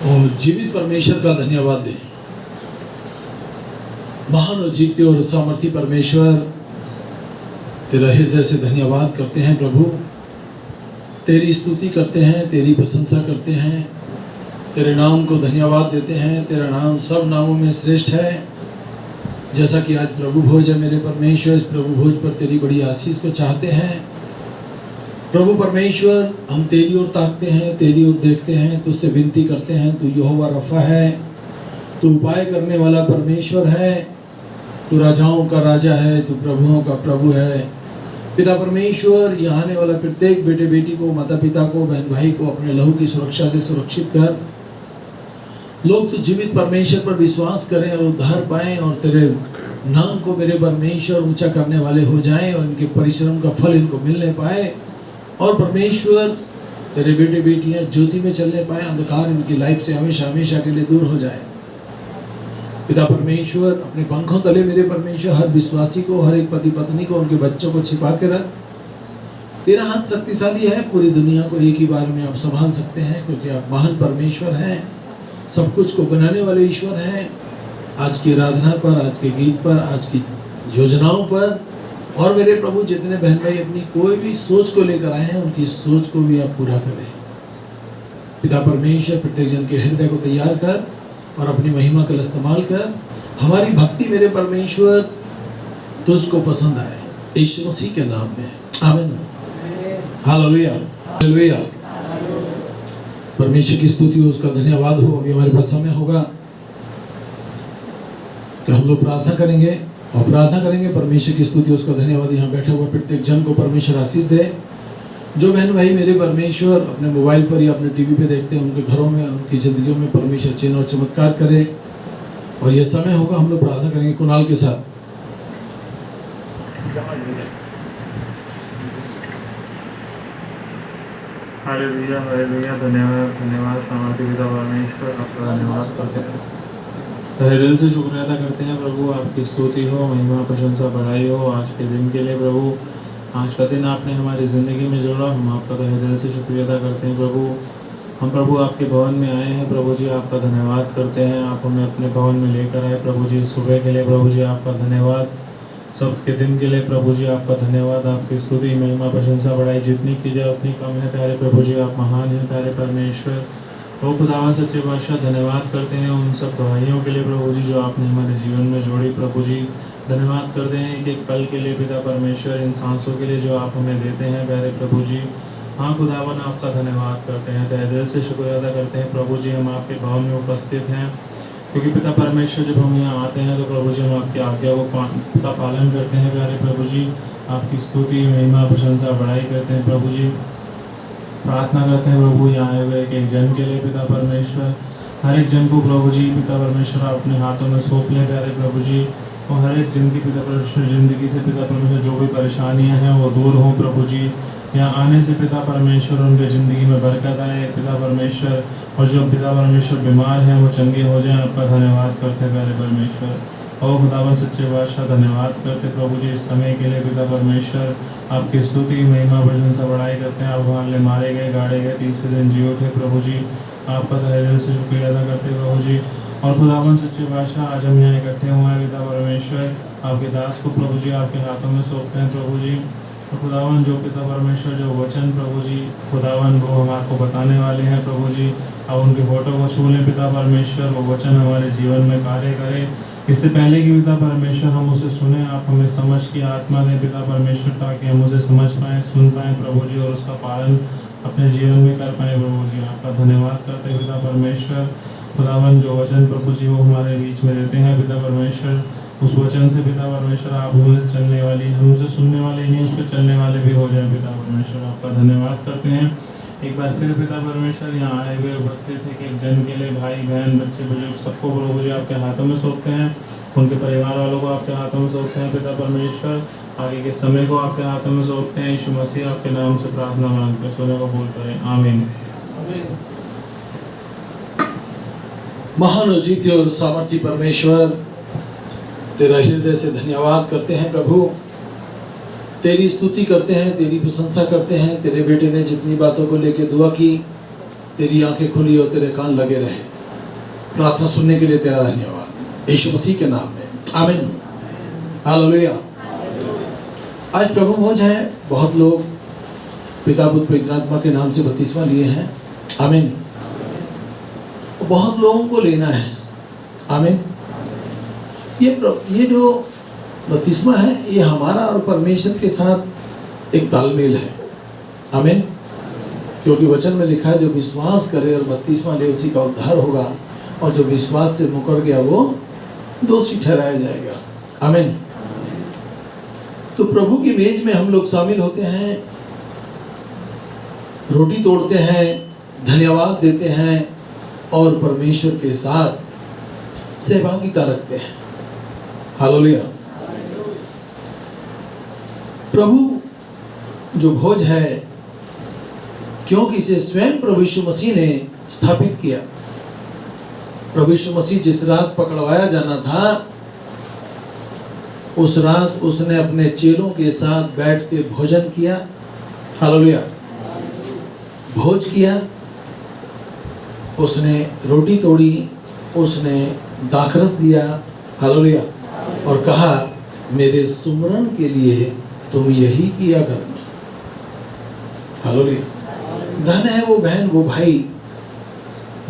और जीवित परमेश्वर का धन्यवाद दें। महान और जीवते और सामर्थी परमेश्वर, तेरा हृदय से धन्यवाद करते हैं प्रभु। तेरी स्तुति करते हैं, तेरी प्रशंसा करते हैं, तेरे नाम को धन्यवाद देते हैं। तेरा नाम सब नामों में श्रेष्ठ है। जैसा कि आज प्रभु भोज है मेरे परमेश्वर, इस प्रभु भोज पर तेरी बड़ी आशीष को चाहते हैं। प्रभु परमेश्वर, हम तेरी ओर ताकते हैं, तेरी ओर देखते हैं, तुझसे विनती करते हैं। तू यहोवा रफ़ा है, तू उपाय करने वाला परमेश्वर है, तू राजाओं का राजा है, तू प्रभुओं का प्रभु है। पिता परमेश्वर, यहाँ आने वाला प्रत्येक बेटे बेटी को, माता पिता को, बहन भाई को अपने लहू की सुरक्षा से सुरक्षित कर। लोग तो जीवित परमेश्वर पर विश्वास करें और उद्धार पाएं और तेरे नाम को मेरे परमेश्वर ऊंचा करने वाले हो जाएं और इनके परिश्रम का फल इनको मिलने पाए। और परमेश्वर, तेरे बेटे बेटियां ज्योति में चलने पाए, अंधकार इनकी लाइफ से हमेशा हमेशा के लिए दूर हो जाए। पिता परमेश्वर, अपने पंखों तले मेरे परमेश्वर हर विश्वासी को, हर एक पति पत्नी को, उनके बच्चों को छिपा के रख। तेरा हाथ शक्तिशाली है, पूरी दुनिया को एक ही बार में आप संभाल सकते हैं, क्योंकि आप महान परमेश्वर हैं, सब कुछ को बनाने वाले ईश्वर हैं। आज की आराधना पर, आज के गीत पर, आज की योजनाओं पर, और मेरे प्रभु जितने बहन भाई अपनी कोई भी सोच को लेकर आए हैं, उनकी सोच को भी आप पूरा करें। पिता परमेश्वर, प्रत्येक जन के हृदय को तैयार कर और अपनी महिमा का इस्तेमाल कर। हमारी भक्ति मेरे परमेश्वर तुझको पसंद आए, यीशु मसीह के नाम में, आमीन। Hallelujah, hallelujah. परमेश्वर की स्तुति हो, उसका धन्यवाद हो। अभी हमारे पास समय होगा कि हम लोग प्रार्थना करेंगे और प्रार्थना करेंगे। परमेश्वर की स्तुति, उसका धन्यवाद। यहाँ बैठे हुए प्रत्येक जन को परमेश्वर आशीष दे। जो बहन भाई मेरे परमेश्वर अपने मोबाइल पर या अपने टीवी पे देखते हैं, उनके घरों में, उनकी जिंदगियों में परमेश्वर चिन्ह और चमत्कार करे। और यह समय होगा, हम लोग प्रार्थना करेंगे कुणाल के साथ। Hallelujah, hallelujah. धन्यवाद, धन्यवाद सामर्थी पिता परमेश्वर, आपका धन्यवाद करते हैं। तहे दिल से शुक्रिया अदा करते हैं प्रभु, आपकी स्तुति हो, महिमा प्रशंसा बढ़ाई हो आज के दिन के लिए प्रभु। आज का दिन आपने हमारी ज़िंदगी में जोड़ा, हम आपका तहे दिल से शुक्रिया अदा करते हैं प्रभु। हम प्रभु आपके भवन में आए हैं प्रभु जी, आपका धन्यवाद करते हैं। आप हमें अपने भवन में लेकर आए प्रभु जी, सुबह के लिए प्रभु जी आपका धन्यवाद, सब के दिन के लिए प्रभु जी आपका धन्यवाद। आपकी स्तुति महिमा प्रशंसा बढ़ाई जितनी की जाए उतनी कम है प्यारे प्रभु जी, आप महान हैं प्यारे परमेश्वर। ओ खुदावन सच्चे बादशाह, धन्यवाद करते हैं उन सब गवाहियों के लिए प्रभु जी जो आपने हमारे जीवन में जोड़ी प्रभु जी। धन्यवाद करते हैं कि पल के लिए पिता परमेश्वर, इन सांसों के लिए जो आप हमें देते हैं प्यारे प्रभु जी। हाँ खुदावन, आपका धन्यवाद करते हैं, तहे दिल से शुक्रिया अदा करते हैं प्रभु जी। हम आपके भवन में उपस्थित हैं क्योंकि पिता परमेश्वर जब हम यहाँ आते हैं तो प्रभु जी हम आपकी आज्ञा का पालन करते हैं प्यारे प्रभु जी। आपकी स्तुति महिमा प्रशंसा बढ़ाई करते हैं प्रभु जी। प्रार्थना करते हैं प्रभु यहाँ आए हुए एक जन के लिए पिता परमेश्वर, हर एक जन को प्रभु जी पिता परमेश्वर आप अपने हाथों में सौंप लें प्यारे प्रभु जी। और हर एक जन की पिता परमेश्वर ज़िंदगी से पिता परमेश्वर जो भी परेशानियाँ हैं वो दूर हों प्रभु जी। यहाँ आने से पिता परमेश्वर उनके ज़िंदगी में बरकत आए पिता परमेश्वर, और जो पिता परमेश्वर बीमार हैं वो चंगे हो जाएं। आपका धन्यवाद करते हैं प्यारे परमेश्वर। और खुदावन सच्चे बादशाह, धन्यवाद करते प्रभु जी इस समय के लिए पिता परमेश्वर। आपकी स्तुति महिमा प्रशंसा बढ़ाई करते हैं। आप हमारे लिए मारे गए, गाड़े गए, तीसरे दिन जी उठे प्रभु जी, आपका तहे दिल से शुक्रिया अदा करते प्रभु जी। और खुदावन सच्चे बादशाह, आज हम यहाँ इकट्ठे हुए हैं पिता परमेश्वर, आपके दास को प्रभु जी आपके हाथों में सौंपते हैं प्रभु जी। तो खुदावन जो पिता परमेश्वर जो वचन प्रभु जी खुदावन वो हम आपको बताने वाले हैं प्रभु जी, अब उनके फोटो को छू लें पिता परमेश्वर, वो वचन हमारे जीवन में कार्य करे। इससे पहले कि पिता परमेश्वर हम उसे सुने, आप हमें समझ की आत्मा दें पिता परमेश्वर, ताकि हम उसे समझ पाएँ, सुन पाएँ प्रभु जी, और उसका पालन अपने जीवन में कर पाएँ प्रभु जी। आपका धन्यवाद करते हैं पिता परमेश्वर। खुदावन जो वचन प्रभु जी वो हमारे बीच में देते हैं पिता परमेश्वर, उस वचन से पिता परमेश्वर आप हमसे चलने वाली, हमसे सुनने वाले नहीं, उस पर चलने वाले भी हो जाए पिता परमेश्वर। आपका धन्यवाद करते हैं एक बार फिर पिता परमेश्वर। यहाँ आए हुए उपस्थित है कि एक जन के लिए भाई बहन बच्चे बुजुर्ग सबको प्रभु जी आपके हाथों में सौंपते हैं, उनके परिवार वालों को आपके हाथों में सौंपते हैं पिता परमेश्वर। आगे के समय को आपके हाथों में सौंपते हैं। यीशु मसीह आपके नाम से प्रार्थना मांगते सोने को बोल करें, आमीन। महान और जीते और सामर्थी परमेश्वर, तेरा हृदय से धन्यवाद करते हैं प्रभु। तेरी स्तुति करते हैं, तेरी प्रशंसा करते हैं। तेरे बेटे ने जितनी बातों को लेकर दुआ की, तेरी आंखें खुली और तेरे कान लगे रहे। प्रार्थना सुनने के लिए तेरा धन्यवाद यीशु मसीह के नाम में, आमीन। हालेलुया। आज प्रभु भोज है। बहुत लोग पिता पुत्र पवित्र आत्मा के नाम से बपतिस्मा लिए हैं, आमीन। बहुत लोगों को लेना है, आमीन। ये जो बपतिस्मा है ये हमारा और परमेश्वर के साथ एक तालमेल है, आमीन। क्योंकि वचन में लिखा है जो विश्वास करे और बपतिस्मा ले उसी का उद्धार होगा, और जो विश्वास से मुकर गया वो दोषी ठहराया जाएगा, आमीन। तो प्रभु की मेज में हम लोग शामिल होते हैं, रोटी तोड़ते हैं, धन्यवाद देते हैं और परमेश्वर के साथ सहभागिता रखते हैं। हालेलुया। प्रभु जो भोज है, क्योंकि इसे स्वयं प्रभु यीशु मसीह ने स्थापित किया। प्रभु यीशु मसीह जिस रात पकड़वाया जाना था, उस रात उसने अपने चेलों के साथ बैठ के भोजन किया। हालेलुया। भोज किया, उसने रोटी तोड़ी, उसने दाखरस दिया, हालेलुया, और कहा मेरे सुमरन के लिए तुम यही किया करना। हालेलुया। धन है वो बहन वो भाई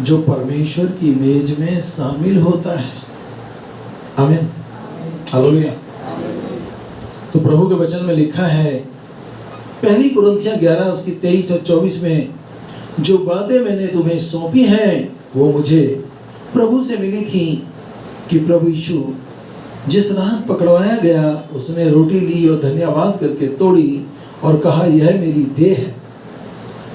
जो परमेश्वर की मेज में शामिल होता है, आमीन। हालेलुया। तो प्रभु के वचन में लिखा है, पहली कुरिन्थियों 11 उसकी 23 और 24 में, जो बातें मैंने तुम्हें सौंपी हैं वो मुझे प्रभु से मिली थी कि प्रभु यीशु जिस रात पकड़वाया गया उसने रोटी ली और धन्यवाद करके तोड़ी और कहा यह मेरी देह है।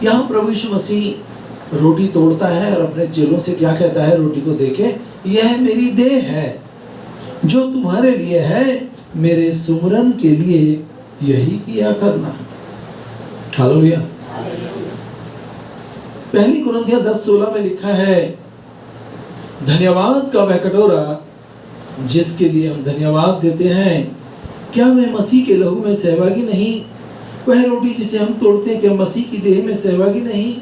यहाँ प्रभु यीशु मसीह रोटी तोड़ता है और अपने चेलों से क्या कहता है, रोटी को देके, यह मेरी देह है जो तुम्हारे लिए है, मेरे सुमरन के लिए यही किया करना। हालेलुया। पहली कुरिन्थियों 10:16 में लिखा है, धन्यवाद का वह कटोरा जिसके लिए हम धन्यवाद देते हैं, क्या मैं मसीह के लहू में सहभागी नहीं? वह रोटी जिसे हम तोड़ते हैं क्या मसीह की देह में सहभागी नहीं?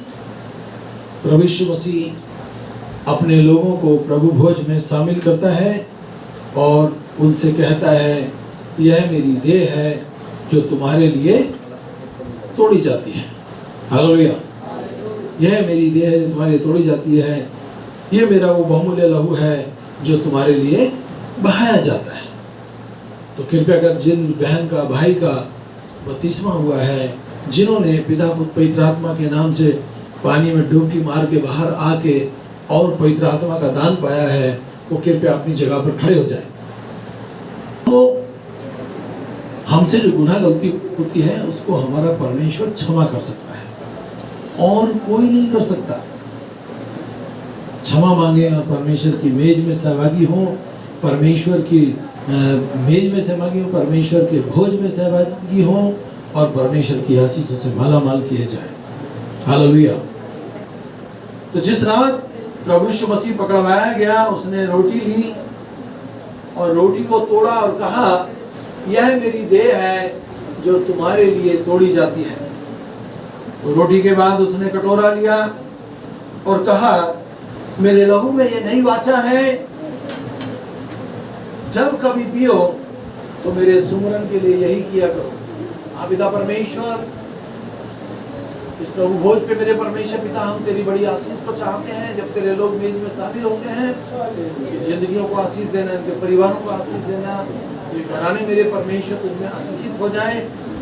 प्रभु यीशु मसीह अपने लोगों को प्रभु भोज में शामिल करता है और उनसे कहता है, यह मेरी देह है जो तुम्हारे लिए तोड़ी जाती है। हालेलुया। यह मेरी देह है जो तुम्हारे लिए तोड़ी जाती है, यह मेरा वो बहुमूल्य लहू है जो तुम्हारे लिए बहाया जाता है। तो कृपया कर जिन बहन का भाई का बपतिस्मा हुआ है, जिन्होंने पिता पुत्र पवित्र आत्मा के नाम से पानी में डुबकी मार के बाहर आके और पवित्र आत्मा का दान पाया है, वो कृपया अपनी जगह पर खड़े हो जाए। तो हमसे जो गुनाह गलती होती है उसको हमारा परमेश्वर क्षमा कर सकता है और कोई नहीं कर सकता। क्षमा मांगे और परमेश्वर की मेज में सहभागी हो, परमेश्वर की मेज में सहभागी हो, परमेश्वर के भोज में सहभागी हो और परमेश्वर की आशीषों से माला माल किए जाए। हालेलुया। तो जिस रात प्रभु यीशु मसीह पकड़वाया गया, उसने रोटी ली और रोटी को तोड़ा और कहा, यह मेरी देह है जो तुम्हारे लिए तोड़ी जाती है। तो रोटी के बाद उसने कटोरा लिया और कहा, मेरे लहू में ये नई वाचा है, जब कभी पियो तो मेरे सुमरन के लिए यही किया करो। हाँ पिता परमेश्वर, इस प्रभु भोज पे मेरे परमेश्वर पिता, हम तेरी बड़ी आशीष को चाहते हैं। जब तेरे लोग मेज में शामिल होते हैं, ये जिंदगियों को आशीष देना, इनके परिवारों को आशीष देना, ये घराने मेरे परमेश्वर तुझमें आशीषित हो जाए,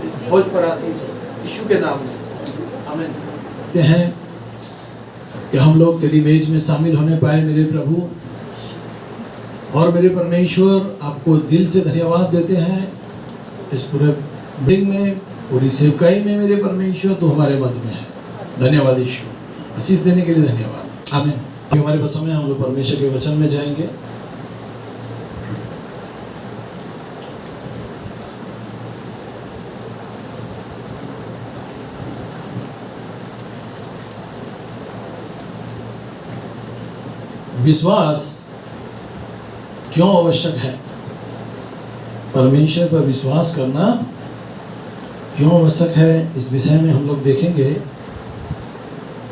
इस भोज पर आशीष हो, यीशु के नाम में, आमीन। कहते हैं कि हम लोग तेरी मेज में शामिल होने पाए मेरे प्रभु और मेरे परमेश्वर। आपको दिल से धन्यवाद देते हैं इस पूरे दिन में, पूरी सेवकाई में मेरे परमेश्वर तो हमारे मध्य में है। धन्यवाद यीशु, आशीष देने के लिए धन्यवाद, आमीन। कि हमारे पास समय, हम लोग परमेश्वर के वचन में जाएंगे। विश्वास क्यों आवश्यक है? परमेश्वर पर विश्वास करना क्यों आवश्यक है, इस विषय में हम लोग देखेंगे।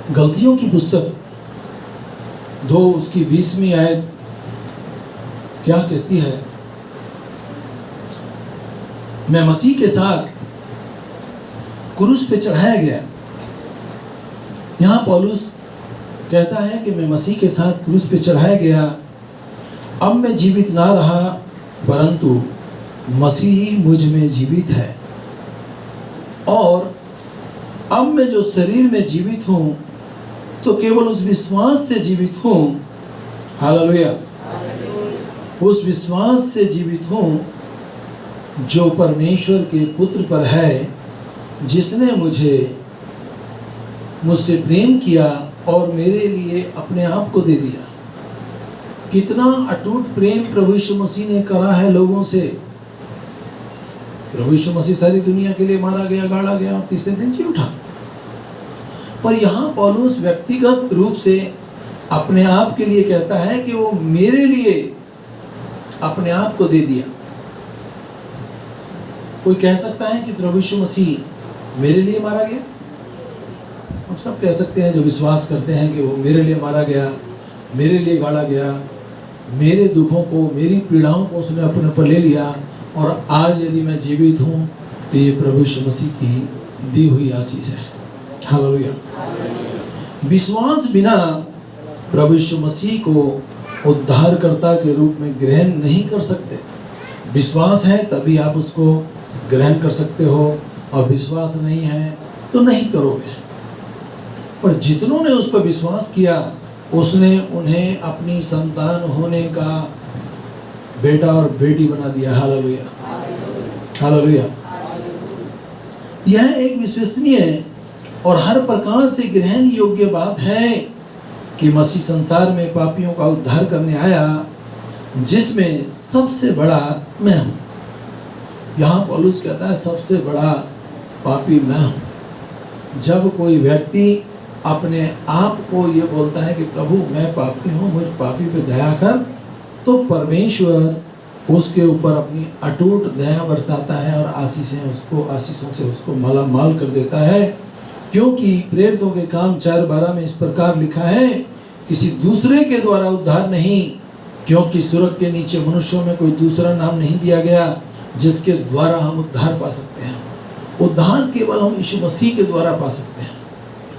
गलतियों की पुस्तक 2 उसकी 20वीं आयत क्या कहती है? मैं मसीह के साथ क्रूस पे चढ़ाया गया। यहाँ पौलुस कहता है कि मैं मसीह के साथ क्रूस पे चढ़ाया गया। अब मैं जीवित ना रहा, परंतु मसीह ही मुझ में जीवित है। और अब मैं जो शरीर में जीवित हूँ तो केवल उस विश्वास से जीवित हूँ, हालेलुया, उस विश्वास से जीवित हूँ जो परमेश्वर के पुत्र पर है, जिसने मुझसे प्रेम किया और मेरे लिए अपने आप को दे दिया। कितना अटूट प्रेम प्रभु यीशु मसीह ने करा है लोगों से। प्रभु यीशु मसीह सारी दुनिया के लिए मारा गया, गाड़ा गया और तीसरे दिन जी उठा। पर यहाँ पौलुस व्यक्तिगत रूप से अपने आप के लिए कहता है कि वो मेरे लिए अपने आप को दे दिया। कोई कह सकता है कि प्रभु यीशु मसीह मेरे लिए मारा गया? हम सब कह सकते हैं जो विश्वास करते हैं कि वो मेरे लिए मारा गया, मेरे लिए गाड़ा गया, मेरे दुखों को, मेरी पीड़ाओं को उसने अपने पर ले लिया, और आज यदि मैं जीवित हूँ तो ये प्रभु यीशु मसीह की दी हुई आशीष है। हालेलुया। विश्वास बिना प्रभु यीशु मसीह को उद्धारकर्ता के रूप में ग्रहण नहीं कर सकते। विश्वास है तभी आप उसको ग्रहण कर सकते हो, और विश्वास नहीं है तो नहीं करोगे। पर जितनों ने उस पर विश्वास किया, उसने उन्हें अपनी संतान होने का बेटा और बेटी बना दिया। Hallelujah, hallelujah. यह एक विश्वसनीय और हर प्रकार से ग्रहण योग्य बात है कि मसीह संसार में पापियों का उद्धार करने आया, जिसमें सबसे बड़ा मैं हूँ। यहाँ पौलुस कहता है सबसे बड़ा पापी मैं हूँ। जब कोई व्यक्ति अपने आप को ये बोलता है कि प्रभु मैं पापी हूँ, मुझ पापी पे दया कर, तो परमेश्वर उसके ऊपर अपनी अटूट दया बरसाता है और आशीषों से उसको माला माल कर देता है। क्योंकि प्रेरितों के काम 4:12 में इस प्रकार लिखा है, किसी दूसरे के द्वारा उद्धार नहीं, क्योंकि स्वर्ग के नीचे मनुष्यों में कोई दूसरा नाम नहीं दिया गया जिसके द्वारा हम उद्धार पा सकते हैं। उद्धार केवल हम यीशु मसीह के द्वारा पा सकते हैं,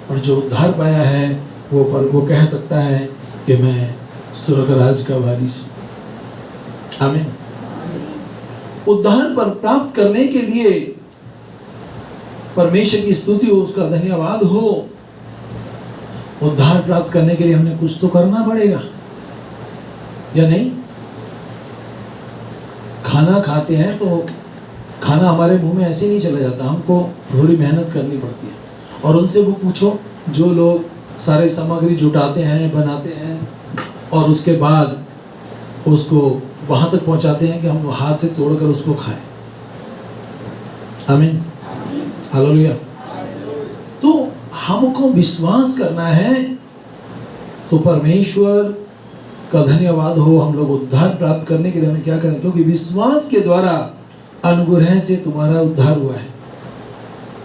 और जो उद्धार पाया है वो कह सकता है कि मैं स्वर्ग राज का वारिस हूँ। आमीन। उद्धार पर प्राप्त करने के लिए परमेश्वर की स्तुति हो, उसका धन्यवाद हो। उद्धार प्राप्त करने के लिए हमने कुछ तो करना पड़ेगा, या नहीं? खाना खाते हैं तो खाना हमारे मुंह में ऐसे नहीं चला जाता, हमको थोड़ी मेहनत करनी पड़ती है। और उनसे वो पूछो जो लोग सारे सामग्री जुटाते हैं, बनाते हैं, और उसके बाद उसको वहां तक पहुंचाते हैं कि हम हाथ से तोड़कर उसको खाएं। आमीन, हालेलुया। तो हमको विश्वास करना है, तो परमेश्वर का धन्यवाद हो। हम लोग उद्धार प्राप्त करने के लिए हमें क्या करें? क्योंकि विश्वास के द्वारा अनुग्रह से तुम्हारा उद्धार हुआ है।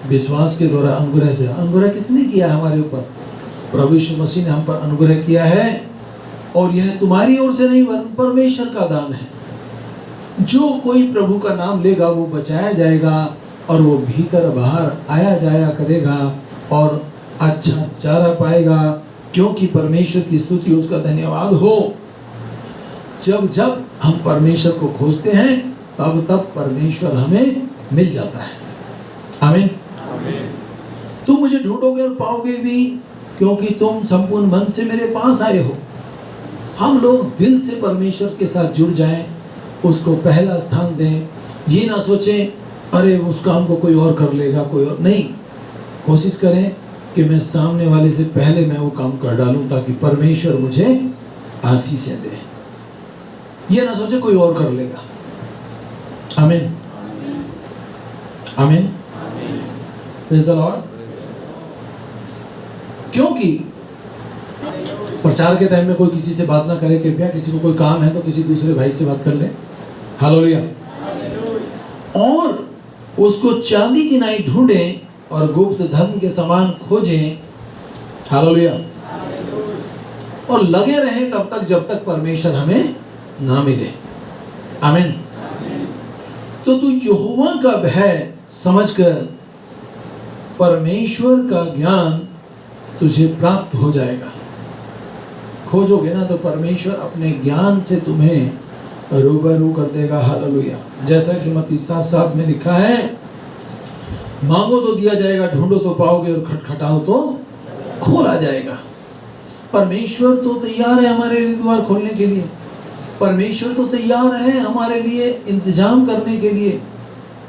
विश्वास के द्वारा अनुग्रह से। अनुग्रह किसने किया हमारे ऊपर? प्रभु यीशु मसीह ने हम पर अनुग्रह किया है, और यह तुम्हारी ओर से नहीं वरन परमेश्वर का दान है। जो कोई प्रभु का नाम लेगा वो बचाया जाएगा, और वो भीतर बाहर आया जाया करेगा और अच्छा चारा पाएगा, क्योंकि परमेश्वर की स्तुति, उसका धन्यवाद हो। जब जब हम परमेश्वर को खोजते हैं तब तब परमेश्वर हमें मिल जाता है। आमीन। तुम मुझे ढूंढोगे और पाओगे भी, क्योंकि तुम संपूर्ण मन से मेरे पास आए हो। हम लोग दिल से परमेश्वर के साथ जुड़ जाएं, उसको पहला स्थान दें। ये ना सोचें अरे उस काम को कोई और कर लेगा, कोई और नहीं। कोशिश करें कि मैं सामने वाले से पहले मैं वो काम कर डालूं, ताकि परमेश्वर मुझे आशीषें दे। ये ना सोचे कोई और कर लेगा। आमीन, आमीन, प्रेज़ द लॉर्ड। क्योंकि प्रचार के टाइम में कोई किसी से बात ना करे, कृपया। किसी को कोई काम है तो किसी दूसरे भाई से बात कर ले। हालेलुया। और उसको चांदी की नाई ढूंढें और गुप्त धन के समान खोजें, हालेलुया। और लगे रहें तब तक जब तक परमेश्वर हमें ना मिले। आमीन। तो तू यहोवा का भय समझकर परमेश्वर का ज्ञान तुझे प्राप्त हो जाएगा। खोजोगे ना तो परमेश्वर अपने ज्ञान से तुम्हें रूबरू कर देगा। हालेलुया। जैसा कि मत्ती 7:7 में लिखा है, मांगो तो दिया जाएगा, ढूंढो तो पाओगे, और खटखटाओ तो खोला जाएगा। परमेश्वर तो तैयार है हमारे लिए द्वार खोलने के लिए। परमेश्वर तो तैयार है हमारे लिए इंतजाम करने के लिए।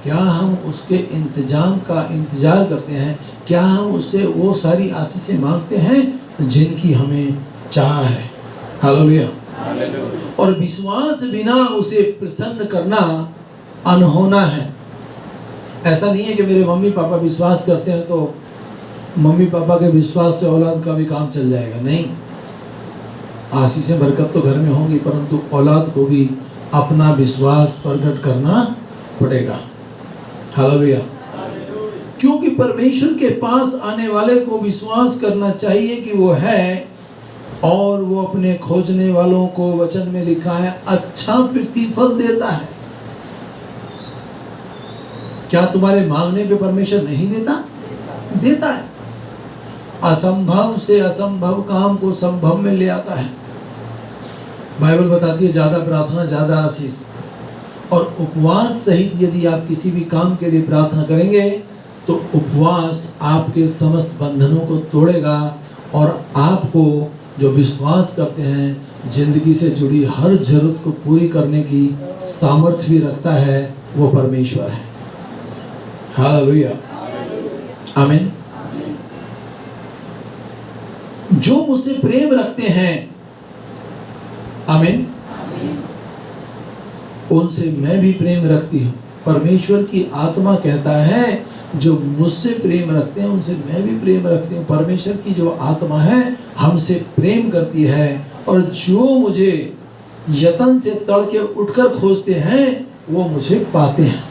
क्या हम उसके इंतजाम का इंतजार करते हैं? क्या हम उससे वो सारी आशीषें मांगते हैं जिनकी हमें चाह है? हालेलुया। और विश्वास बिना उसे प्रसन्न करना अनहोना है। ऐसा नहीं है कि मेरे मम्मी पापा विश्वास करते हैं तो मम्मी पापा के विश्वास से औलाद का भी काम चल जाएगा। नहीं, आशीषें बरकत तो घर में होंगी, परंतु औलाद को भी अपना विश्वास प्रकट करना पड़ेगा। हालेलुया। क्योंकि परमेश्वर के पास आने वाले को विश्वास करना चाहिए कि वो है, और वो अपने खोजने वालों को, वचन में लिखा है, अच्छा प्रतिफल देता है। क्या तुम्हारे मांगने पे परमेश्वर नहीं देता? देता है। असंभव से असंभव काम को संभव में ले आता है। बाइबल बताती है ज्यादा प्रार्थना ज्यादा आशीष। और उपवास सहित यदि आप किसी भी काम के लिए प्रार्थना करेंगे तो उपवास आपके समस्त बंधनों को तोड़ेगा, और आपको जो विश्वास करते हैं जिंदगी से जुड़ी हर जरूरत को पूरी करने की सामर्थ्य भी रखता है, वो परमेश्वर है। हालेलुया। आमीन। जो मुझसे प्रेम रखते हैं, आमीन, उनसे मैं भी प्रेम रखती हूँ। परमेश्वर की आत्मा कहता है जो मुझसे प्रेम रखते हैं उनसे मैं भी प्रेम रखती हूँ। परमेश्वर की जो आत्मा है हमसे प्रेम करती है, और जो मुझे यतन से तड़के उठकर खोजते हैं वो मुझे पाते हैं।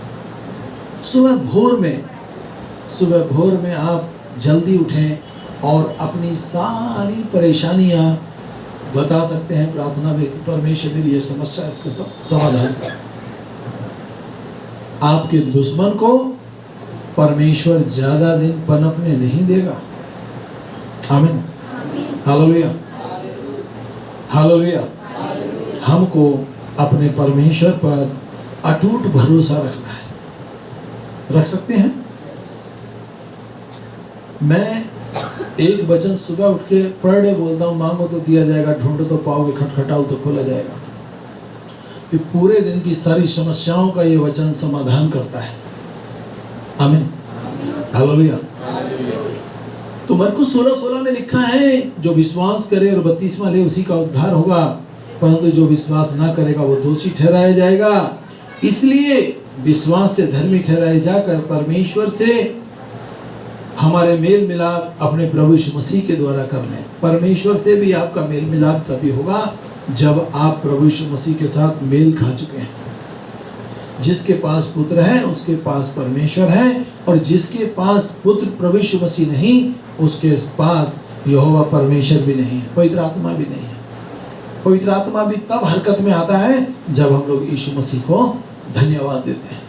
सुबह भोर में आप जल्दी उठें और अपनी सारी परेशानियां बता सकते हैं प्रार्थना में, परमेश्वर मेरी ये समस्या, इसका समाधान कर। आपके दुश्मन को परमेश्वर ज्यादा दिन पनपने नहीं देगा। आमीन। हालेलुया। हालेलुया। हमको अपने परमेश्वर पर अटूट भरोसा रखना है। रख सकते हैं? मैं एक वचन सुबह उठ के पर डे बोलता हूँ, मांगो तो दिया जाएगा, ढूंढो तो पाओगे, खटखटाओ तो खोला जाएगा। कि पूरे दिन की सारी समस्याओं का ये वचन समाधान करता है। आमीन। हालेलुया। तो मरकुस 16:16 में लिखा है, जो विश्वास करे और बपतिस्मा ले उसी का उद्धार होगा, परंतु जो विश्वास ना करेगा वो दोषी ठहराया जाएगा। इसलिए विश्वास से धर्मी ठहराए जाकर परमेश्वर से हमारे मेल मिलाप अपने प्रभु यीशु मसीह के द्वारा कर लें। परमेश्वर से भी आपका मेल मिलाप तभी होगा जब आप प्रभु यीशु मसीह के साथ मेल खा चुके हैं। जिसके पास पुत्र है उसके पास परमेश्वर है, और जिसके पास पुत्र प्रभु यीशु मसीह नहीं उसके पास यहोवा परमेश्वर भी नहीं है, पवित्र आत्मा भी नहीं है। पवित्र आत्मा भी तब हरकत में आता है जब हम लोग यीशु मसीह को धन्यवाद देते हैं।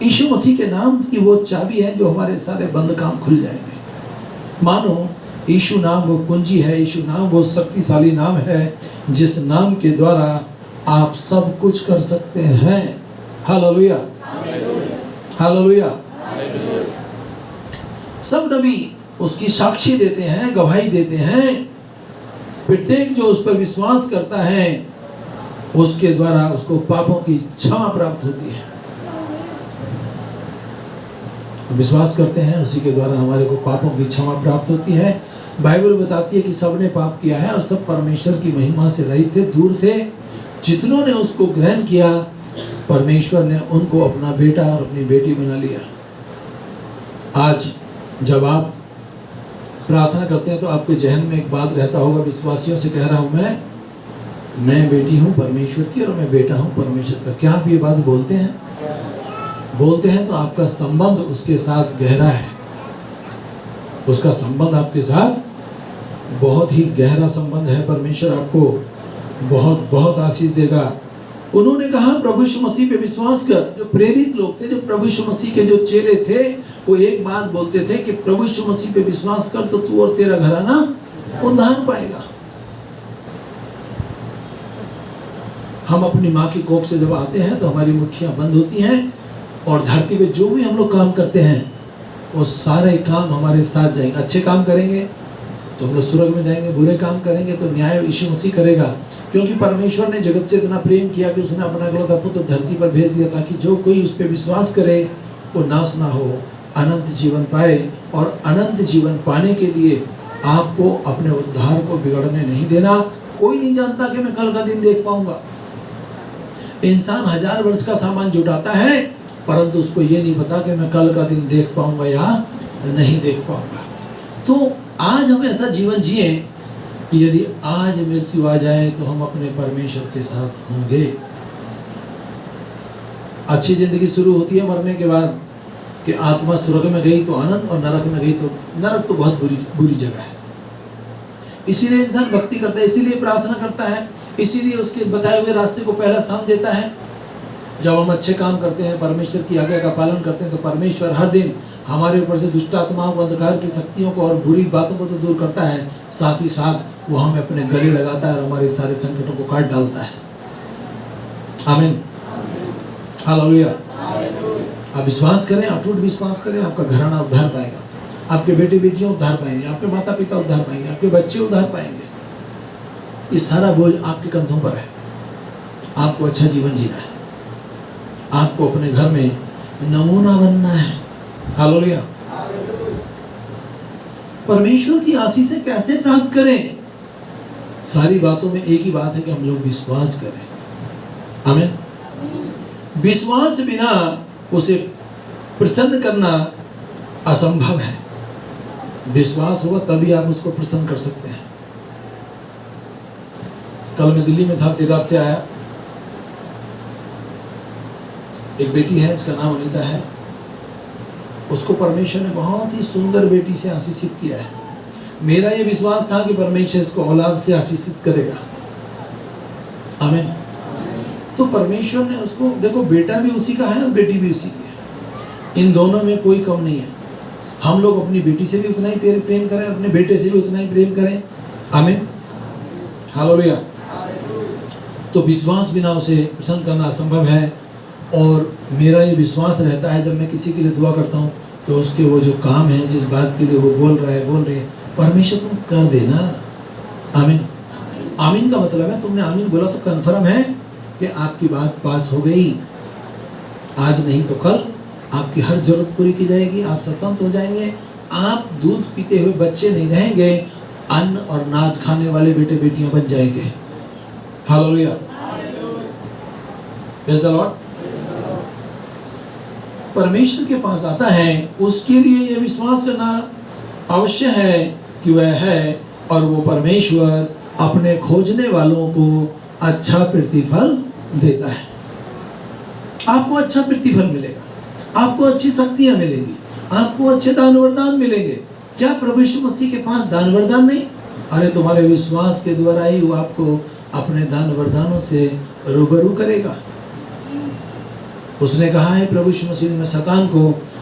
यीशु मसीह के नाम की वो चाबी है जो हमारे सारे बंद काम खुल जाएंगे। मानो यीशु नाम वो कुंजी है, यीशु नाम वो शक्तिशाली नाम है जिस नाम के द्वारा आप सब कुछ कर सकते हैं। हालेलुया। हालेलुया। सब नबी उसकी साक्षी देते हैं, गवाही देते हैं। प्रत्येक जो उस पर विश्वास करता है उसके द्वारा उसको पापों की क्षमा प्राप्त होती है। विश्वास करते हैं उसी के द्वारा हमारे को पापों की क्षमा प्राप्त होती है। बाइबल बताती है कि सबने पाप किया है और सब परमेश्वर की महिमा से रहित थे, दूर थे। जितनों ने उसको ग्रहण किया परमेश्वर ने उनको अपना बेटा और अपनी बेटी बना लिया। आज जब आप प्रार्थना करते हैं तो आपके जहन में एक बात रहता होगा, विश्वासियों से कह रहा हूँ मैं बेटी हूँ परमेश्वर की और मैं बेटा हूँ परमेश्वर का। क्या आप ये बात बोलते हैं? बोलते हैं तो आपका संबंध उसके साथ गहरा है, उसका संबंध आपके साथ बहुत ही गहरा संबंध है। परमेश्वर आपको बहुत बहुत आशीष देगा। उन्होंने कहा प्रभु यीशु मसीह पे विश्वास कर। जो प्रेरित लोग थे, जो प्रभु यीशु मसीह के जो चेले थे, वो एक बात बोलते थे कि प्रभु यीशु मसीह पे विश्वास कर तो तू और तेरा घराना उद्धार पाएगा। हम अपनी माँ की कोख से जब आते हैं तो हमारी मुट्ठियां बंद होती हैं और धरती पे जो भी हम लोग काम करते हैं वो सारे काम हमारे साथ जाएंगे। अच्छे काम करेंगे तो हम लोग स्वर्ग में जाएंगे, बुरे काम करेंगे तो न्याय यीशु मसीह करेगा। क्योंकि परमेश्वर ने जगत से इतना प्रेम किया कि उसने अपना इकलौता पुत्र धरती पर भेज दिया ताकि जो कोई उस पर विश्वास करे वो नाश ना हो, अनंत जीवन पाए। और अनंत जीवन पाने के लिए आपको अपने उद्धार को बिगड़ने नहीं देना। कोई नहीं जानता कि मैं कल का दिन देख पाऊंगा। इंसान 1000 वर्ष का सामान जुटाता है परंतु उसको ये नहीं पता कि मैं कल का दिन देख पाऊंगा या नहीं देख पाऊंगा। तो आज हम ऐसा जीवन जिए कि यदि आज मृत्यु आ जाए तो हम अपने परमेश्वर के साथ होंगे। अच्छी जिंदगी शुरू होती है मरने के बाद कि आत्मा स्वर्ग में गई तो आनंद और नरक में गई तो नरक तो बहुत बुरी जगह है। इसीलिए इंसान भक्ति करता है, इसीलिए प्रार्थना करता है, इसीलिए उसके बताए हुए रास्ते को पहला स्थान देता है। जब हम अच्छे काम करते हैं, परमेश्वर की आज्ञा का पालन करते हैं तो परमेश्वर हर दिन हमारे ऊपर से दुष्ट आत्माओं को, अंधकार की शक्तियों को और बुरी बातों को तो दूर करता है, साथ ही साथ वो हमें अपने गले लगाता है और हमारे सारे संकटों को काट डालता है। आमीन, हालेलुया। आप विश्वास करें, अटूट विश्वास करें, आपका घराना उद्धार पाएगा, आपके बेटे बेटियां उद्धार पाएंगे, आपके माता पिता उद्धार पाएंगे, आपके बच्चे उद्धार पाएंगे। ये सारा बोझ आपके कंधों पर है। आपको अच्छा जीवन जीना है, आपको अपने घर में नमूना बनना है। हालेलुया। परमेश्वर की आशीष कैसे प्राप्त करें? सारी बातों में एक ही बात है कि हम लोग विश्वास करें। आमीन। विश्वास बिना उसे प्रसन्न करना असंभव है। विश्वास होगा तभी आप उसको प्रसन्न कर सकते हैं। कल मैं दिल्ली में था, देर रात से आया। एक बेटी है, इसका नाम अनीता है। उसको परमेश्वर ने बहुत ही सुंदर बेटी से आशीषित किया है। मेरा ये विश्वास था कि परमेश्वर इसको औलाद से आशीषित करेगा। आमीन। तो परमेश्वर ने उसको, देखो बेटा भी उसी का है और बेटी भी उसी की है। इन दोनों में कोई कम नहीं है। हम लोग अपनी बेटी से भी उतना ही प्रेम करें, अपने बेटे से भी उतना ही प्रेम करें। आमीन, हालेलुया। तो विश्वास बिना उसे प्रसन्न करना असंभव है। और मेरा ये विश्वास रहता है जब मैं किसी के लिए दुआ करता हूँ कि उसके वो जो काम है, जिस बात के लिए वो बोल रहे हैं, परमेश्वर तुम कर देना। आमीन। आमीन का मतलब है तुमने आमीन बोला तो कन्फर्म है कि आपकी बात पास हो गई। आज नहीं तो कल आपकी हर जरूरत पूरी की जाएगी, आप स्वतंत्र हो जाएंगे। आप दूध पीते हुए बच्चे नहीं रहेंगे, अन्न और नाज खाने वाले बेटे बेटियां बन जाएंगे। Hallelujah, praise the Lord. परमेश्वर के पास आता है, उसके लिए यह विश्वास करना अवश्य है कि वह है और वो परमेश्वर अपने खोजने वालों को अच्छा प्रतिफल देता है। आपको अच्छा प्रतिफल मिलेगा, आपको अच्छी शक्तियां मिलेंगी, आपको अच्छे दान वरदान मिलेंगे। क्या प्रभु यीशु मसीह के पास दान वरदान नहीं? अरे तुम्हारे विश्वास के द्वारा ही वो आपको अपने दान वरदानों से रूबरू करेगा। उसने कहा है प्रभु यीशु मसीह ने, मैं शैतान को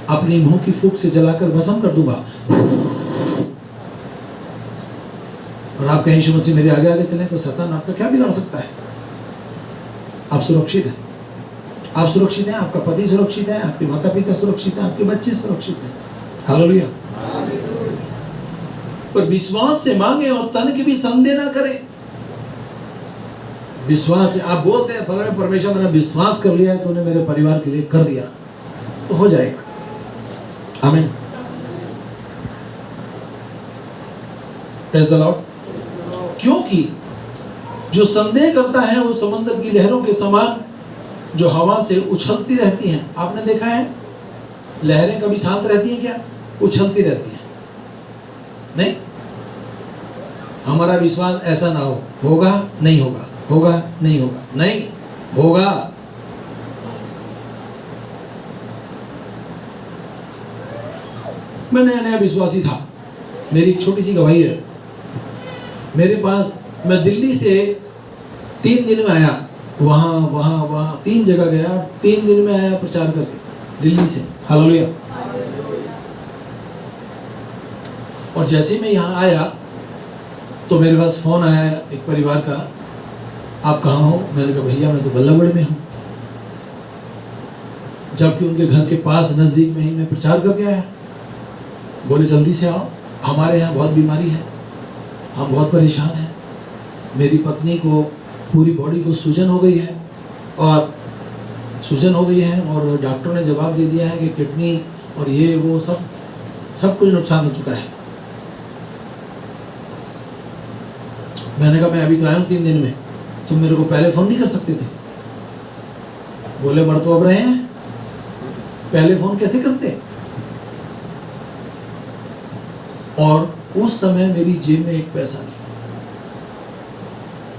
अपनी मुंह की फूंक से जलाकर भस्म कर दूंगा। और आप कहें यीशु मसीह मेरे आगे आगे चले तो शैतान आपका क्या बिगाड़ सकता है? आप सुरक्षित हैं, आप सुरक्षित हैं, आपका पति सुरक्षित है, आपके माता पिता सुरक्षित हैं, आपके बच्चे सुरक्षित हैं। हालेलुया। पर विश्वास से मांगे और तन की भी संदेह ना करें। विश्वास से आप बोलते हैं परमेश्वर मैंने विश्वास कर लिया है, तूने मेरे परिवार के लिए कर दिया, तो हो जाएगा। आमीन, प्रेज़ द लॉर्ड। क्योंकि जो संदेह करता है वो समुद्र की लहरों के समान जो हवा से उछलती रहती हैं। आपने देखा है लहरें कभी शांत रहती हैं क्या? उछलती रहती हैं। नहीं, हमारा विश्वास ऐसा ना हो, होगा नहीं होगा, होगा नहीं होगा, नहीं होगा। मैं नया नया विश्वासी था। मेरी एक छोटी सी गवाही है। मेरे पास, मैं दिल्ली से 3 दिन में आया, वहाँ 3 जगह गया और 3 दिन में आया प्रचार करके दिल्ली से। हालेलुया। और जैसे मैं यहाँ आया तो मेरे पास फ़ोन आया एक परिवार का, आप कहाँ हो? मैंने कहा भैया मैं तो बल्लभगढ़ में हूँ, जबकि उनके घर के पास नज़दीक में ही मैं प्रचार करके आया। बोले जल्दी से आओ, हमारे यहाँ बहुत बीमारी है, हम बहुत परेशान हैं, मेरी पत्नी को पूरी बॉडी को सूजन हो गई है और डॉक्टर ने जवाब दे दिया है कि किडनी और ये वो सब कुछ नुकसान हो चुका है। मैंने कहा मैं अभी तो आया हूँ 3 दिन में, तुम मेरे को पहले फ़ोन नहीं कर सकते थे? बोले मर तो अब रहे हैं, पहले फ़ोन कैसे करते? और उस समय मेरी जेब में एक पैसा नहीं।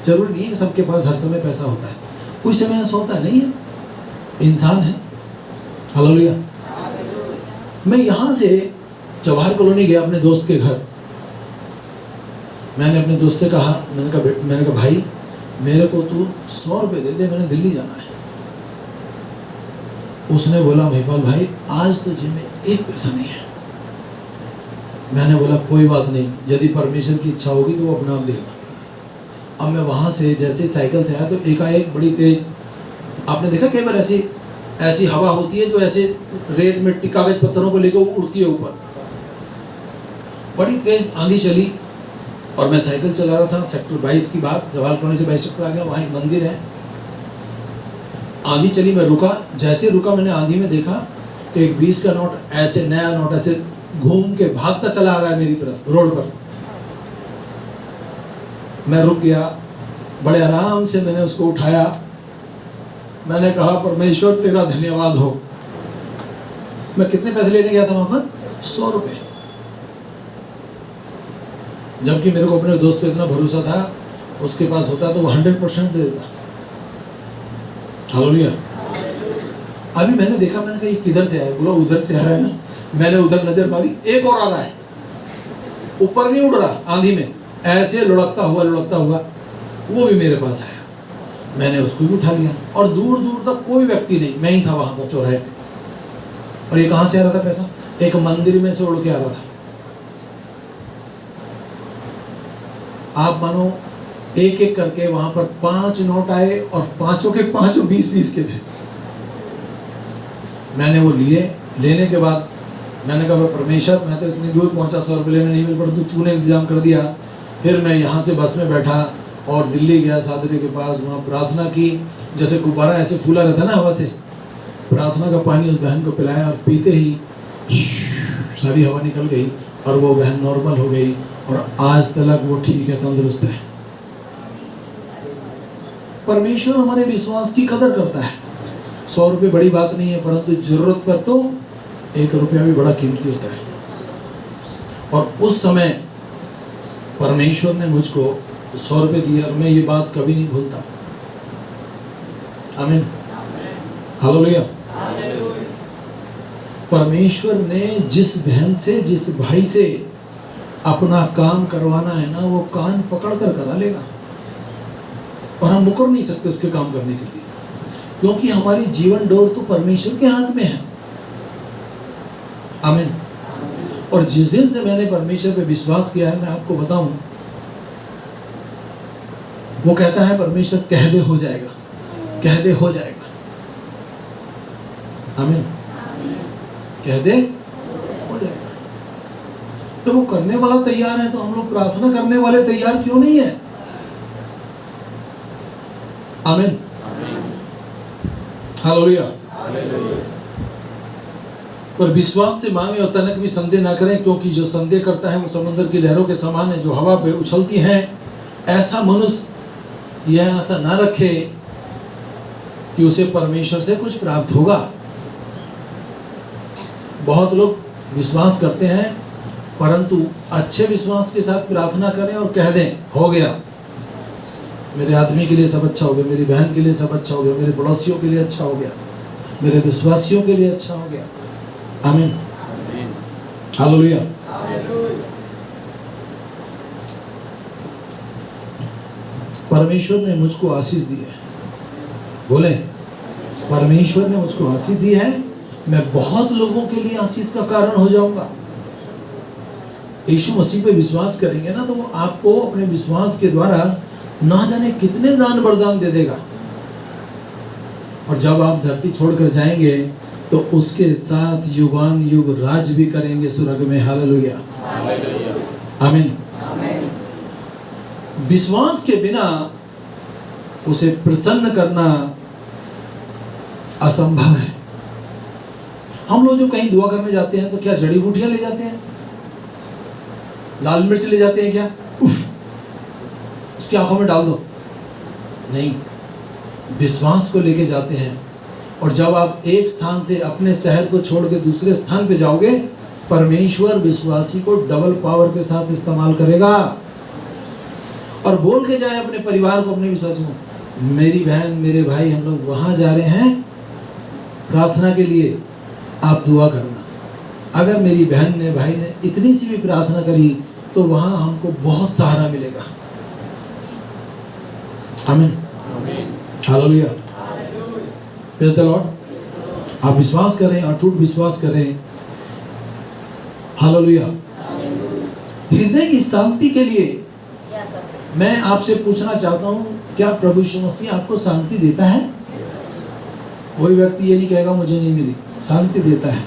जरूरी नहीं है कि सबके पास हर समय पैसा होता है, कुछ समय ऐसा होता नहीं है, इंसान है। हालेलुया। मैं यहाँ से जवाहर कॉलोनी गया अपने दोस्त के घर। मैंने अपने दोस्त से कहा, मैंने कहा भाई मेरे को तू 100 रुपये दे दे, मैंने दिल्ली जाना है। उसने बोला महिपाल भाई आज तो जेब में एक पैसा नहीं है। मैंने बोला कोई बात नहीं, यदि परमेश्वर की इच्छा होगी तो वो अपना आप देगा। अब मैं वहाँ से जैसे साइकिल से आया तो एकाएक बड़ी तेज, आपने देखा कई बार ऐसी हवा होती है जो ऐसे रेत मिट्टी कागज पत्थरों को लेकर उड़ती है ऊपर, बड़ी तेज आंधी चली और मैं साइकिल चला रहा था, सेक्टर 22 की बात, जवाहर कॉलोनी से 22 सेक्टर आ गया, वहाँ एक मंदिर है। आंधी चली, मैं रुका, जैसे रुका मैंने आंधी में देखा कि एक 20 का नोट, ऐसे नया नोट ऐसे घूम के भागता चला आ रहा है मेरी तरफ रोड पर। मैं रुक गया, बड़े आराम से मैंने उसको उठाया, मैंने कहा परमेश्वर तेरा धन्यवाद हो। मैं कितने पैसे लेने गया था वहां पर? 100 रुपये, जबकि मेरे को अपने दोस्त पे इतना भरोसा था, उसके पास होता तो वो 100% दे देता। हालेलुया। अभी मैंने देखा, मैंने कहा ये किधर से आया? बोला उधर से आ रहा है ना। मैंने उधर नजर मारी, एक और आ रहा है, ऊपर नहीं उड़ रहा, आंधी में ऐसे लुढ़कता हुआ वो भी मेरे पास आया। मैंने उसको भी उठा लिया और दूर दूर तक कोई व्यक्ति नहीं, मैं ही था वहां पर चौराहे पे। और ये कहां से आ रहा था पैसा? एक मंदिर में से उड़ के आ रहा था। आप मानो एक एक करके वहां पर 5 नोट आए और पांचों के पांचों 20-20 के थे। मैंने वो लिए, लेने के बाद मैंने कहा परमेश्वर मैं तो इतनी दूर पहुंचा, 100 रुपये लेने नहीं मिल पड़ती, तूने इंतजाम कर दिया। फिर मैं यहाँ से बस में बैठा और दिल्ली गया सादरी के पास, वहाँ प्रार्थना की, जैसे गुब्बारा ऐसे फूला रहता ना हवा से, प्रार्थना का पानी उस बहन को पिलाया और पीते ही सारी हवा निकल गई और वो बहन नॉर्मल हो गई और आज तक वो ठीक है, तंदुरुस्त है। परमेश्वर हमारे विश्वास की कदर करता है। 100 रुपये बड़ी बात नहीं है, परंतु जरूरत पर तो 1 रुपया भी बड़ा कीमती होता है। और उस समय परमेश्वर ने मुझको 100 रुपये दिए और मैं ये बात कभी नहीं भूलता। आमीन, हालेलुया। परमेश्वर ने जिस बहन से, जिस भाई से अपना काम करवाना है ना, वो कान पकड़ कर करा लेगा और हम मुकर नहीं सकते उसके काम करने के लिए, क्योंकि हमारी जीवन डोर तो परमेश्वर के हाथ में है। आमीन। और जिस दिन से मैंने परमेश्वर पे विश्वास किया है, मैं आपको बताऊं, वो कहता है परमेश्वर कह दे हो जाएगा, कह दे हो जाएगा। आमीन। कह दे हो जाएगा। तो वो करने वाला तैयार है, तो हम लोग प्रार्थना करने वाले तैयार क्यों नहीं है? आमीन, हालेलुया। पर विश्वास से मांगे और तनक भी संदेह ना करें, क्योंकि जो संदेह करता है वो समुद्र की लहरों के समान है, जो हवा पे उछलती हैं। ऐसा मनुष्य यह आशा ना रखे कि उसे परमेश्वर से कुछ प्राप्त होगा। बहुत लोग विश्वास करते हैं, परंतु अच्छे विश्वास के साथ प्रार्थना करें और कह दें हो गया, मेरे आदमी के लिए सब अच्छा हो गया, मेरी बहन के लिए सब अच्छा हो गया, मेरे पड़ोसियों के लिए अच्छा हो गया, मेरे विश्वासियों के लिए अच्छा हो गया। आमीन, हालेलुया। परमेश्वर ने मुझको आशीष दी है। बोले, परमेश्वर ने मुझको आशीष दी है, मैं बहुत लोगों के लिए आशीष का कारण हो जाऊंगा। यीशु मसीह पे विश्वास करेंगे ना, तो वो आपको अपने विश्वास के द्वारा ना जाने कितने दान वरदान दे देगा। और जब आप धरती छोड़कर जाएंगे तो उसके साथ युगान युग राज भी करेंगे स्वर्ग में। हालेलुया, आमीन। विश्वास के बिना उसे प्रसन्न करना असंभव है। हम लोग जो कहीं दुआ करने जाते हैं तो क्या जड़ी बूटियां ले जाते हैं? लाल मिर्च ले जाते हैं क्या? उफ, उसकी आंखों में डाल दो? नहीं, विश्वास को लेके जाते हैं। और जब आप एक स्थान से अपने शहर को छोड़ के दूसरे स्थान पे जाओगे, परमेश्वर विश्वासी को डबल पावर के साथ इस्तेमाल करेगा। और बोल के जाए अपने परिवार को, अपने विश्वासी को, मेरी बहन मेरे भाई हम लोग वहाँ जा रहे हैं प्रार्थना के लिए, आप दुआ करना। अगर मेरी बहन ने भाई ने इतनी सी भी प्रार्थना करी तो वहाँ हमको बहुत सहारा मिलेगा। आमीन, हालेलुया, प्रेज़ द लॉर्ड। आप विश्वास करें, अटूट विश्वास करें। हालेलुया। हृदय की शांति के लिए मैं आपसे पूछना चाहता हूँ, क्या प्रभु यीशु मसीह आपको शांति देता है? कोई व्यक्ति ये नहीं कहेगा मुझे नहीं मिली, शांति देता है।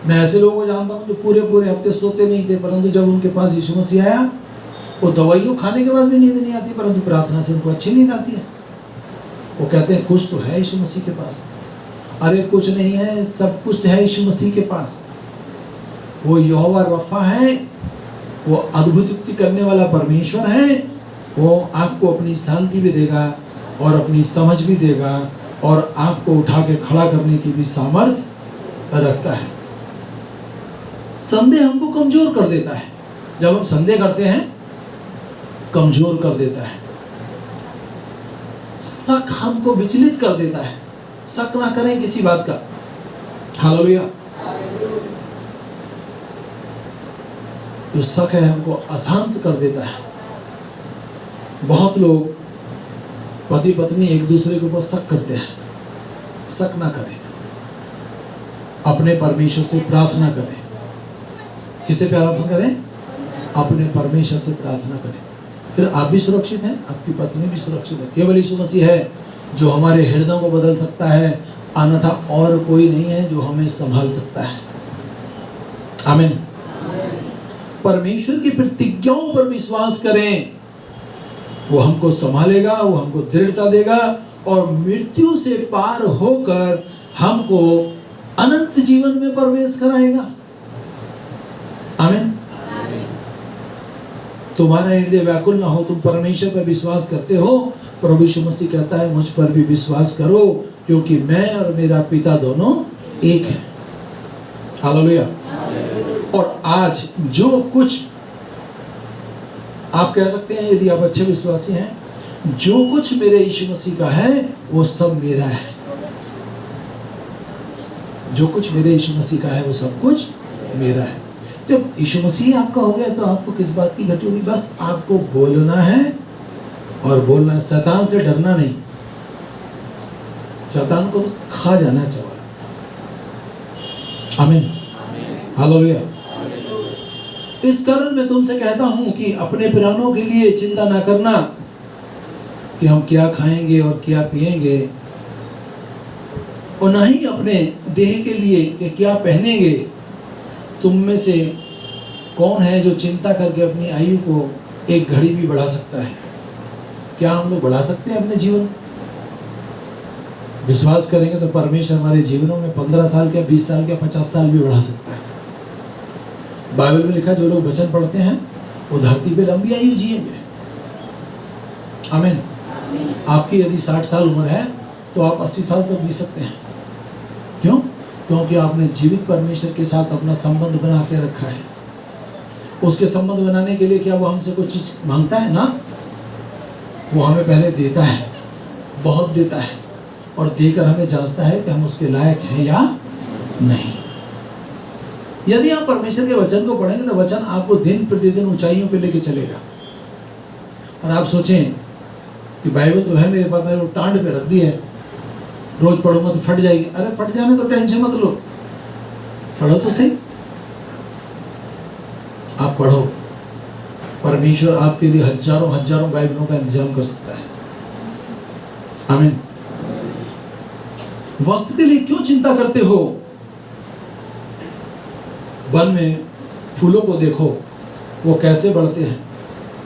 मैं ऐसे लोगों को जानता हूँ जो पूरे पूरे हफ्ते सोते नहीं थे, परंतु जब उनके पास यीशु मसीह आया, वो दवाइयों खाने के बाद भी नींद नहीं आती, परंतु प्रार्थना से उनको अच्छी नींद आती है। वो कहते हैं कुछ तो है यीशु मसीह के पास। अरे कुछ नहीं है, सब कुछ है यीशु मसीह के पास। वो यहोवा रफ़ा है, वो अद्भुत युक्ति करने वाला परमेश्वर है। वो आपको अपनी शांति भी देगा और अपनी समझ भी देगा और आपको उठा के खड़ा करने की भी सामर्थ्य रखता है। संदेह हमको कमजोर कर देता है। जब हम संदेह करते हैं, कमजोर कर देता है। शक हमको विचलित कर देता है। शक ना करें किसी बात का। हालेलुया। जो शक है हमको अशांत कर देता है। बहुत लोग पति पत्नी एक दूसरे के ऊपर शक करते हैं। शक ना करें, अपने परमेश्वर से प्रार्थना करें। किससे प्रार्थना करें? अपने परमेश्वर से प्रार्थना करें। फिर आप भी सुरक्षित हैं, आपकी पत्नी भी सुरक्षित है। केवल यीशु मसीह है जो हमारे हृदयों को बदल सकता है, अन्यथा और कोई नहीं है जो हमें संभाल सकता है। आमीन। परमेश्वर की प्रतिज्ञाओं पर विश्वास करें, वो हमको संभालेगा, वो हमको दृढ़ता देगा और मृत्यु से पार होकर हमको अनंत जीवन में प्रवेश कराएगा। आमीन। तुम्हारा हृदय व्याकुल ना हो, तुम परमेश्वर पर विश्वास करते हो। प्रभु यीशु मसीह कहता है मुझ पर भी विश्वास करो, क्योंकि मैं और मेरा पिता दोनों एक है। हालेलुया। और आज जो कुछ आप कह सकते हैं, यदि आप अच्छे विश्वासी हैं, जो कुछ मेरे यीशु मसीह का है वो सब मेरा है। जो कुछ मेरे यीशु मसीह का है वो सब कुछ मेरा है। जब यीशु मसीह आपका हो गया तो आपको किस बात की घटी होगी? बस आपको बोलना है और बोलना है। शैतान से डरना नहीं, शैतान को तो खा जाना चाहिए। आमीन, हालेलुया। इस कारण मैं तुमसे कहता हूं कि अपने प्राणों के लिए चिंता ना करना कि हम क्या खाएंगे और क्या पिएंगे, और ना ही अपने देह के लिए कि क्या पहनेंगे। तुम में से कौन है जो चिंता करके अपनी आयु को एक घड़ी भी बढ़ा सकता है? क्या हम लोग बढ़ा सकते हैं अपने जीवन? विश्वास करेंगे तो परमेश्वर हमारे जीवनों में 15 साल क्या, 20 साल क्या, 50 साल भी बढ़ा सकता है। बाइबल में लिखा, जो लोग वचन पढ़ते हैं वो धरती पे लंबी आयु जिएंगे। आमीन। आपकी यदि 60 साल उम्र है तो आप 80 साल तक जी सकते हैं। क्यों? क्योंकि आपने जीवित परमेश्वर के साथ अपना संबंध बना के रखा है। उसके संबंध बनाने के लिए क्या वो हमसे कोई चीज मांगता है? ना, वो हमें पहले देता है, बहुत देता है, और देकर हमें जांचता है कि हम उसके लायक हैं या नहीं। यदि आप परमेश्वर के वचन को पढ़ेंगे तो वचन आपको दिन प्रतिदिन ऊंचाइयों पे लेके चलेगा। और आप सोचें कि बाइबल तो है मेरे पास, मैंने वो टांड पे रख दी है, रोज पढ़ूंगा तो फट जाएगी। अरे फट जाने तो टेंशन मत लो, पढ़ो तो सही। आप पढ़ो, परमेश्वर आपके लिए हजारों हजारों बाइबलों का इंतजाम कर सकता है। आमीन। वस्त्र के लिए क्यों चिंता करते हो? वन में फूलों को देखो, वो कैसे बढ़ते हैं।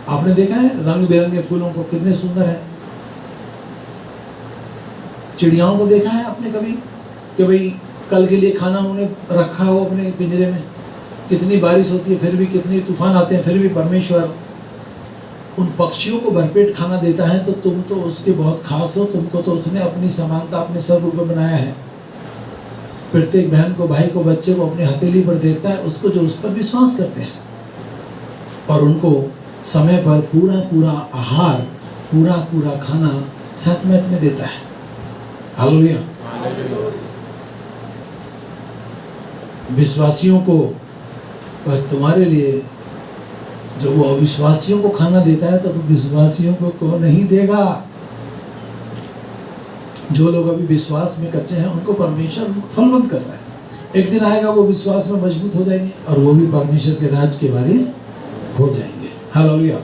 आपने देखा है रंग बिरंगे फूलों को, कितने सुंदर है। चिड़ियाओं को देखा है आपने कभी कि भाई कल के लिए खाना उन्होंने रखा हो अपने पिंजरे में? कितनी बारिश होती है फिर भी, कितने तूफान आते हैं फिर भी परमेश्वर उन पक्षियों को भरपेट खाना देता है। तो तुम तो उसके बहुत खास हो, तुमको तो उसने अपनी समानता, अपने स्वरूप में बनाया है। प्रत्येक बहन को, भाई को, बच्चे को अपनी हथेली पर देखता है, उसको जो उस पर विश्वास करते हैं और उनको समय पर पूरा पूरा आहार, पूरा पूरा खाना सतमत में देता है। हालेलुया। विश्वासियों को वह तुम्हारे लिए, जब वो अविश्वासियों को खाना देता है तो विश्वासियों को नहीं देगा। जो लोग अभी विश्वास में कच्चे हैं उनको परमेश्वर फलवंत कर रहा है। एक दिन आएगा वो विश्वास में मजबूत हो जाएंगे और वो भी परमेश्वर के राज के वारिस हो जाएंगे। हालेलुया।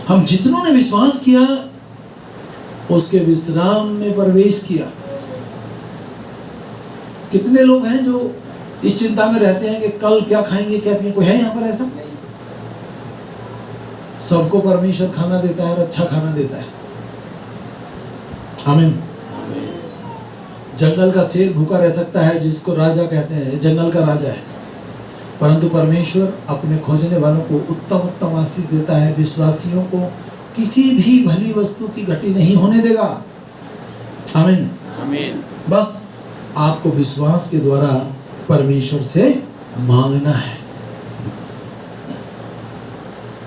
हम जितनों ने विश्वास किया उसके विश्राम में प्रवेश किया। कितने लोग हैं जो इस चिंता में रहते हैं कि कल क्या खाएंगे, क्या पिएंगे? कोई है यहाँ पर ऐसा? सबको परमेश्वर खाना देता है और अच्छा खाना देता है। आमीन। जंगल का शेर भूखा रह सकता है, जिसको राजा कहते हैं, जंगल का राजा है, परंतु परमेश्वर अपने खोजने वालों को उत्तम उत्तम आशीष देता है। विश्वासियों को किसी भी भली वस्तु की घटी नहीं होने देगा। आमीन। आमीन। बस आपको विश्वास के द्वारा परमेश्वर से मांगना है।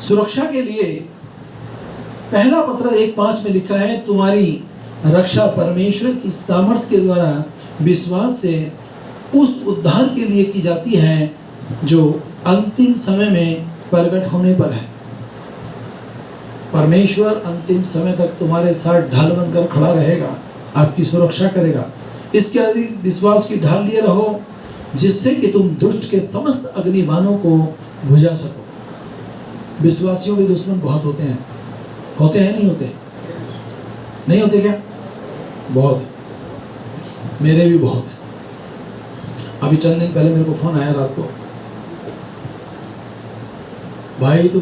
सुरक्षा के लिए पहला पत्र 1:5 में लिखा है, तुम्हारी रक्षा परमेश्वर की सामर्थ्य के द्वारा विश्वास से उस उद्धार के लिए की जाती है जो अंतिम समय में प्रकट होने पर है। परमेश्वर अंतिम समय तक तुम्हारे साथ ढाल बनकर खड़ा रहेगा, आपकी सुरक्षा करेगा। इसके अतिरिक्त विश्वास की ढाल लिए रहो, जिससे कि तुम दुष्ट के समस्त अग्निबाणों को बुझा सको। विश्वासियों के दुश्मन बहुत होते हैं। होते हैं नहीं होते? नहीं होते क्या? बहुत है। मेरे भी बहुत है। अभी चंद दिन पहले मेरे को फोन आया रात को, भाई तू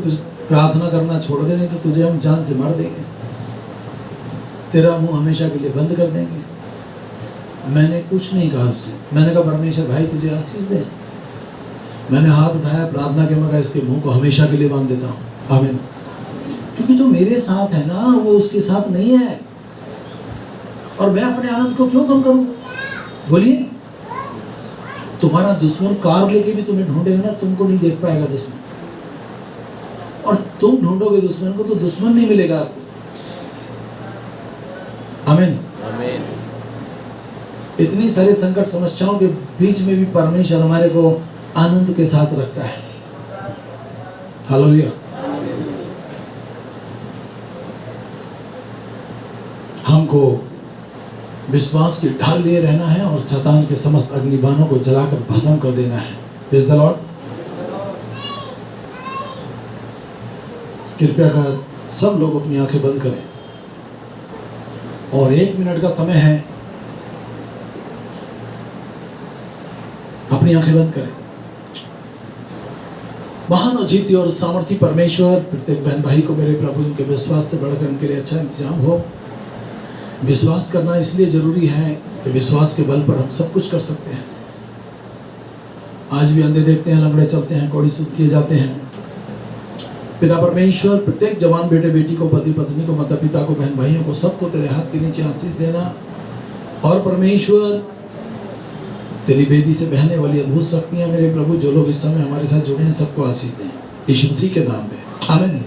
प्रार्थना करना छोड़ दे, नहीं तो तुझे हम जान से मार देंगे, तेरा मुंह हमेशा के लिए बंद कर देंगे। मैंने कुछ नहीं कहा उससे। मैंने कहा परमेश्वर भाई तुझे आशीष दे। मैंने हाथ उठाया, प्रार्थना के मैं इसके मुंह को हमेशा के लिए बांध देता हूँ। आमीन। क्योंकि जो मेरे साथ है ना वो उसके साथ नहीं है, और मैं अपने आनंद को क्यों कम करूं? बोलिए। तुम्हारा दुश्मन कार लेके भी तुम्हें ढूंढेगा ना, तुमको नहीं देख पाएगा दुश्मन, और तुम ढूंढोगे दुश्मन को तो दुश्मन नहीं मिलेगा आपको। आमीन। आमीन। इतनी सारे संकट समस्याओं के बीच में भी परमेश्वर हमारे को आनंद के साथ रखता है। हालेलुया। हमको विश्वास की ढाल लिए रहना है और शैतान के समस्त अग्निबाणों को जलाकर भस्म कर देना है। Praise the Lord. कृपया कर सब लोग अपनी आंखें बंद करें और 1 मिनट का समय है, अपनी आंखें बंद करें। महान और जीती और सामर्थी परमेश्वर, प्रत्येक बहन भाई को मेरे प्रभु इनके विश्वास से बढ़कर इनके लिए अच्छा इंतजाम हो। विश्वास करना इसलिए जरूरी है कि विश्वास के बल पर हम सब कुछ कर सकते हैं। आज भी अंधे देखते हैं, लंगड़े चलते हैं, कोढ़ी सूत किए जाते हैं। पिता परमेश्वर, प्रत्येक जवान बेटे बेटी को, पति पत्नी को, माता पिता को, बहन भाइयों को, सबको तेरे हाथ के नीचे आशीष देना। और परमेश्वर तेरी बेदी से बहने वाली अद्भुत शक्तियां मेरे प्रभु, जो लोग इस समय हमारे साथ जुड़े हैं, सबको आशीष दें, यीशु मसीह के नाम में। आमीन।